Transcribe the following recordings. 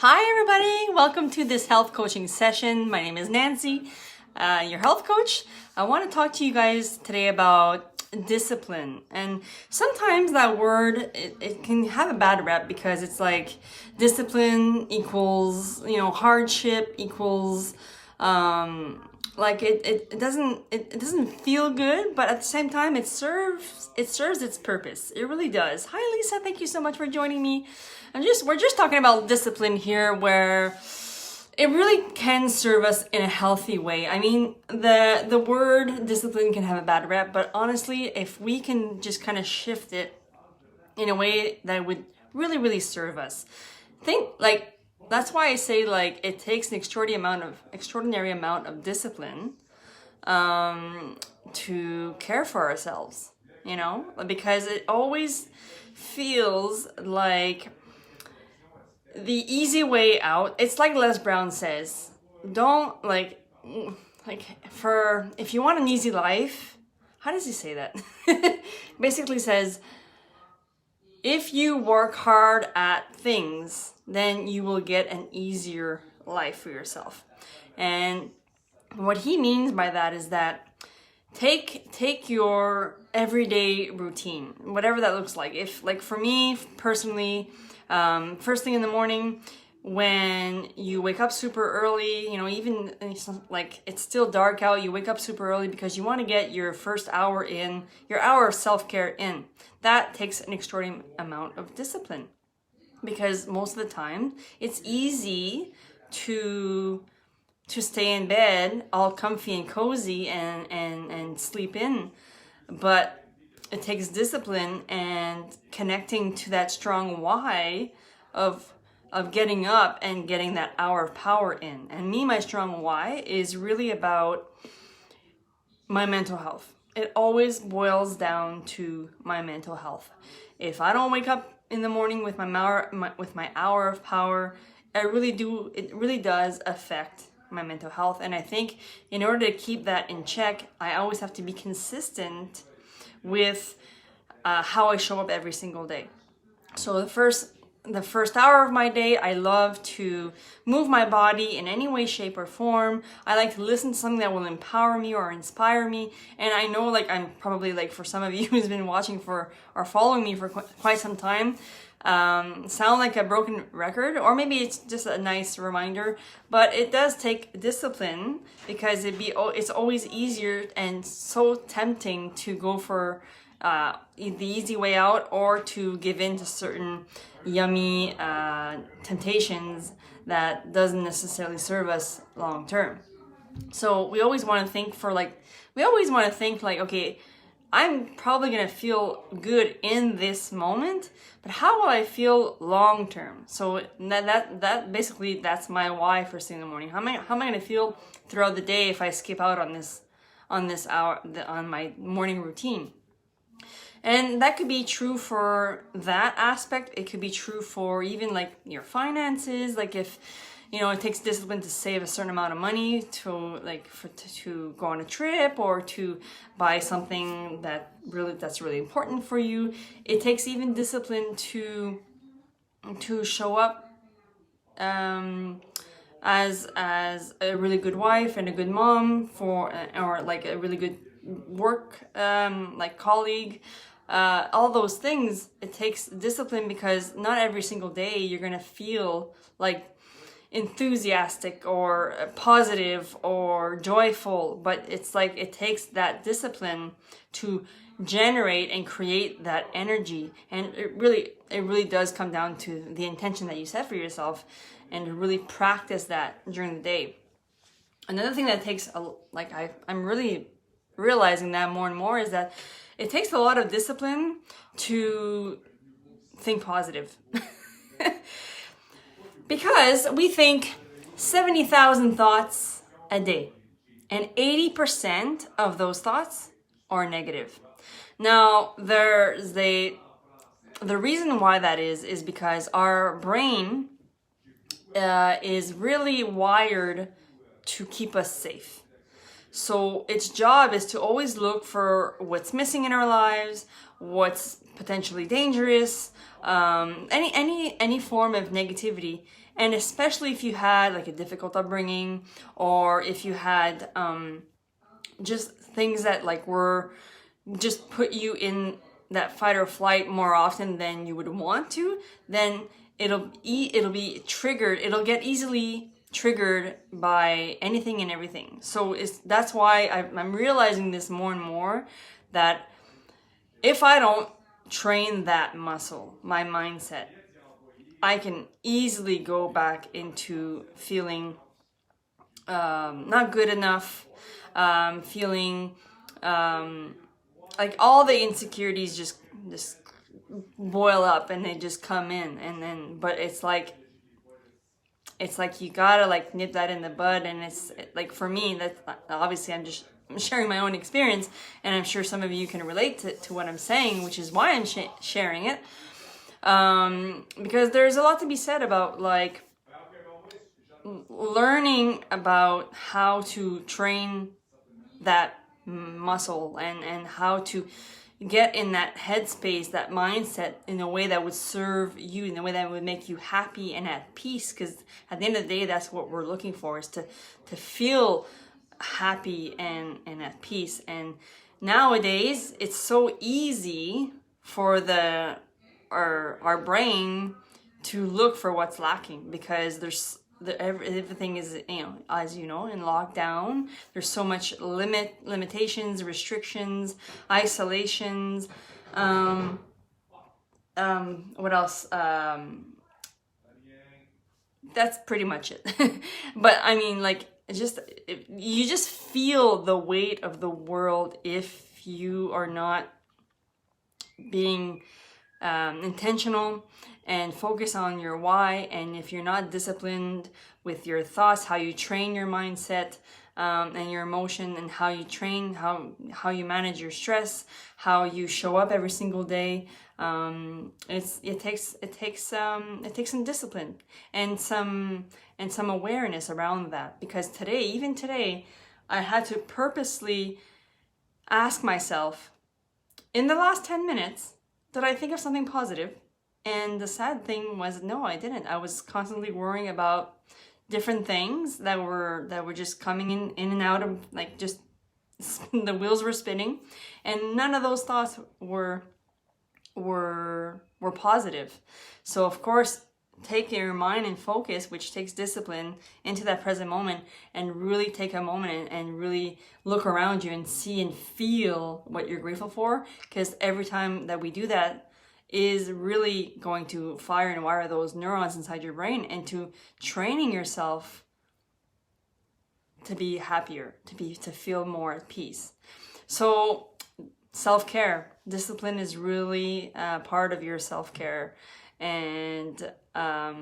Hi everybody, welcome to this health coaching session. My name is Nancy, your health coach. I want to talk to you guys today about discipline. And sometimes that word, it can have a bad rep because it's like discipline equals, hardship equals, it doesn't feel good, but at the same time it serves its purpose. It really does. Hi Lisa, thank you so much for joining me. We're just talking about discipline here, where it really can serve us in a healthy way. I mean, the word discipline can have a bad rep, but honestly, if we can just kind of shift it in a way that would really, really serve us, that's why I say it takes an extraordinary amount of discipline to care for ourselves, because it always feels like the easy way out. It's like Les Brown says, don't if you want an easy life, how does he say that? Basically says, if you work hard at things, then you will get an easier life for yourself. And what he means by that is that take your everyday routine, whatever that looks like. If, like, for me personally, first thing in the morning, when you wake up super early, even it's still dark out, you wake up super early because you want to get your first hour in, your hour of self-care in. That takes an extraordinary amount of discipline, because most of the time it's easy to stay in bed all comfy and cozy and sleep in, but it takes discipline and connecting to that strong why of getting up and getting that hour of power in. And my strong why is really about my mental health. It always boils down to my mental health. If I don't wake up in the morning with my hour of power, it really does affect my mental health. And I think in order to keep that in check, I always have to be consistent with how I show up every single day. So the first hour of my day, I love to move my body in any way, shape, or form. I like to listen to something that will empower me or inspire me. And I know, I'm probably, for some of you who's been watching or following me for quite some time, sound like a broken record, or maybe it's just a nice reminder, but it does take discipline, because it's always easier and so tempting to go for the easy way out, or to give in to certain yummy temptations that doesn't necessarily serve us long term. So we always want to think okay, I'm probably going to feel good in this moment, but how will I feel long term? So that basically, that's my why first thing in the morning. How am I going to feel throughout the day if I skip out on this hour, on my morning routine? And that could be true for that aspect. It could be true for even your finances. If it takes discipline to save a certain amount of money to go on a trip, or to buy something that's really important for you. It takes even discipline to show up as a really good wife and a good mom, or a really good work colleague. All those things, it takes discipline, because not every single day you're gonna feel enthusiastic or positive or joyful, but it takes that discipline to generate and create that energy. And it really does come down to the intention that you set for yourself, and to really practice that during the day. Another thing that takes I'm really realizing that more and more, is that it takes a lot of discipline to think positive. Because we think 70,000 thoughts a day, and 80% of those thoughts are negative. Now, the reason why that is because our brain is really wired to keep us safe. So its job is to always look for what's missing in our lives, what's potentially dangerous, any form of negativity. And especially if you had like a difficult upbringing, or if you had just things that like were just put you in that fight or flight more often than you would want to, then it'll be triggered. It'll get easily triggered by anything and everything. So that's why I'm realizing this more and more, that if I don't train that muscle, my mindset, I can easily go back into feeling not good enough, feeling like all the insecurities just boil up and they just come in, and then but it's like you gotta like nip that in the bud. And it's like, for me, that's obviously I'm sharing my own experience, and I'm sure some of you can relate to what I'm saying, which is why I'm sharing it, because there's a lot to be said about like learning about how to train that muscle, and how to get in that headspace, that mindset, in a way that would serve you, in a way that would make you happy and at peace. Because at the end of the day, that's what we're looking for, is to feel happy and at peace. And nowadays it's so easy for our brain to look for what's lacking, because everything is, as you know, in lockdown. There's so much limitations, restrictions, isolations. What else? That's pretty much it. But I mean, like, you just feel the weight of the world if you are not being intentional and focus on your why. And if you're not disciplined with your thoughts, how you train your mindset, and your emotion, and how you train, how you manage your stress, how you show up every single day, it takes some discipline and some awareness around that. Because even today, I had to purposely ask myself, in the last 10 minutes, did I think of something positive? And the sad thing was, no, I didn't. I was constantly worrying about different things that were just coming in and out of, like, just the wheels were spinning, and none of those thoughts were positive. So of course, take your mind and focus, which takes discipline, into that present moment, and really take a moment and really look around you and see and feel what you're grateful for. Because every time that we do that is really going to fire and wire those neurons inside your brain into training yourself to be happier, to feel more at peace. So self-care, discipline is really part of your self-care. And I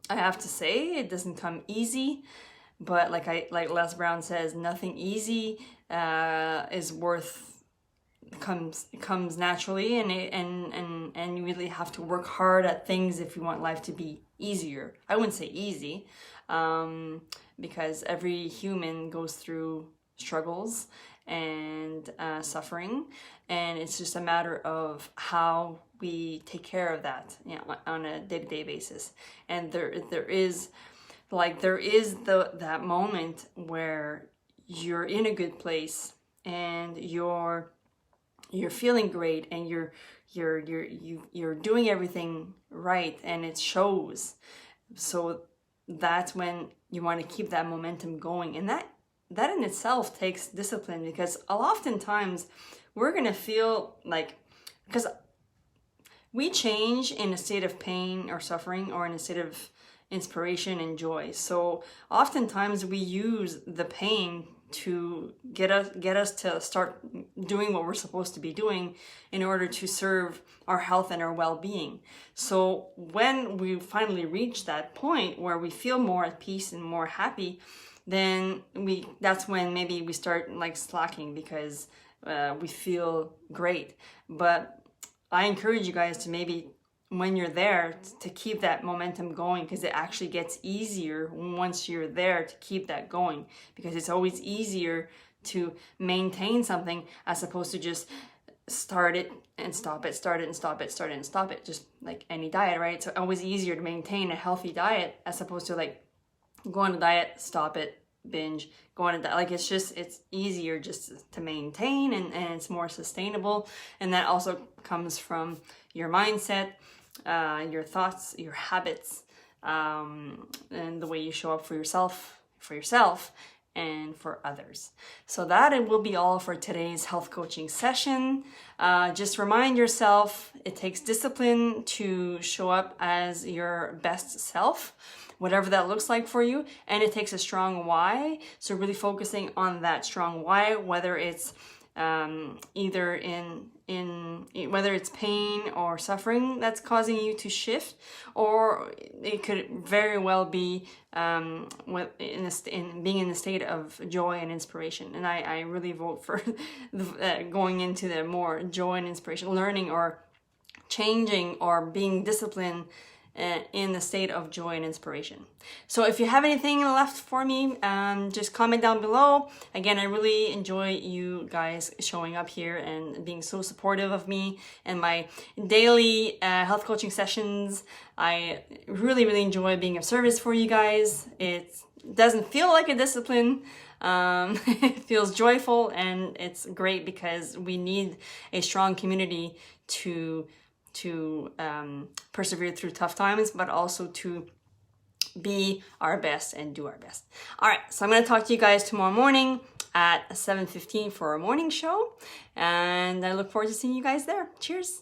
have to say, it doesn't come easy, but like Les Brown says, nothing easy comes naturally, and you really have to work hard at things if you want life to be easier. I wouldn't say easy, because every human goes through struggles and suffering, and it's just a matter of how we take care of that, on a day-to-day basis. And there is that moment where you're in a good place and you're feeling great, and you're doing everything right, and it shows. So that's when you want to keep that momentum going, and that in itself takes discipline, because oftentimes we're going to feel like, because we change in a state of pain or suffering, or in a state of inspiration and joy. So oftentimes we use the pain to get us to start doing what we're supposed to be doing in order to serve our health and our well-being. So when we finally reach that point where we feel more at peace and more happy, then that's when maybe we start like slacking, because we feel great. But I encourage you guys to maybe when you're there to keep that momentum going, because it actually gets easier once you're there to keep that going, because it's always easier to maintain something as opposed to just start it and stop it, start it and stop it, start it and stop it, just like any diet, right? So always easier to maintain a healthy diet as opposed to like go on a diet, stop it, binge, go on a diet. Like it's easier just to maintain, and it's more sustainable. And that also comes from your mindset, your thoughts, your habits, and the way you show up for yourself and for others. So that it will be all for today's health coaching session. Just remind yourself it takes discipline to show up as your best self, whatever that looks like for you, and it takes a strong why. So really focusing on that strong why, whether it's either whether it's pain or suffering that's causing you to shift, or it could very well be in being in the state of joy and inspiration. And I really vote for going into the more joy and inspiration, learning or changing or being disciplined in the state of joy and inspiration. So if you have anything left for me, just comment down below. Again, I really enjoy you guys showing up here and being so supportive of me and my daily health coaching sessions. I really, really enjoy being of service for you guys. It doesn't feel like a discipline. It feels joyful, and it's great because we need a strong community to persevere through tough times, but also to be our best and do our best. All right, so I'm going to talk to you guys tomorrow morning at 7:15 for our morning show, and I look forward to seeing you guys there. Cheers.